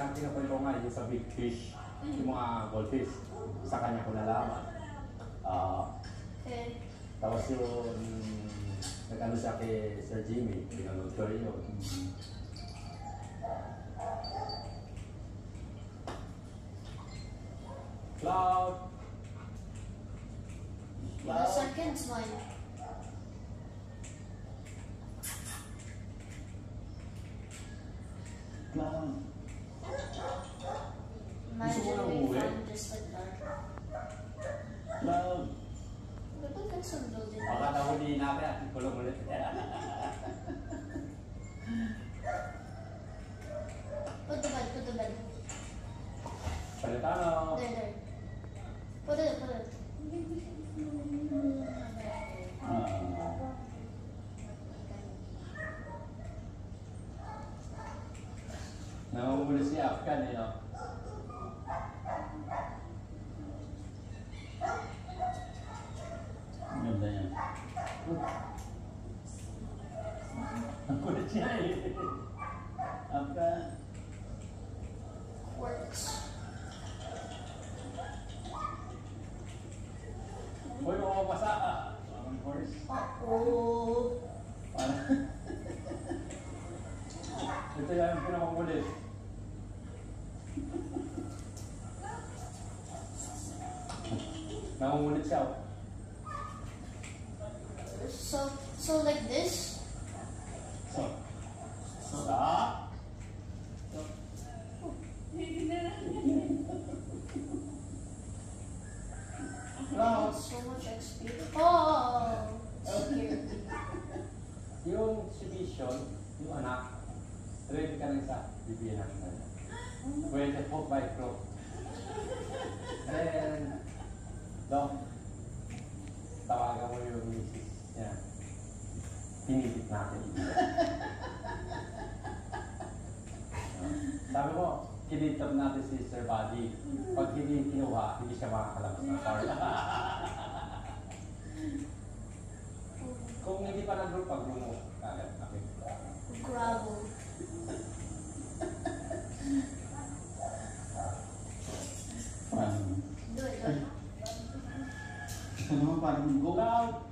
na kinukwento nga yung sa big fish, yung mga goldfish. Sa kanya ko nalaman. Okay. Tapos yung nag-ano siya kay Sir Jimmy, pinanood ko rin yun. Cloud! The second slime. Cloud! Imagine we found just like that. Cloud! Look at some building. Baka nahuli natin at kulong ulit. Put the bed, put the bed. Palitano! There, there. Put it, put it. Nahumuli si Afghan, no? Ang ganda yan. Ang kulit siya eh. Afghan. Works. Uy, mamapasa ka. Ang horse. Uh-oh. Ito yan ang pinakamulit. Nangungulit siya. So like this? Stop. Cloud. So much XP. Oh! Scared. Yung exhibition, yung anak, ready ka na isa, bibigyan natin tayo. Pwede hook by crook. Then, Dok, tawagan mo yung misis niya. Pinilit natin. Sabi mo, kinitap natin si Sir Buddy. Pag hindi kinuha, hindi siya makakalabas ng car. Kung hindi pa nag-group, pag mo, kagad natin. Gravel. Do it. Ano mo parang go out?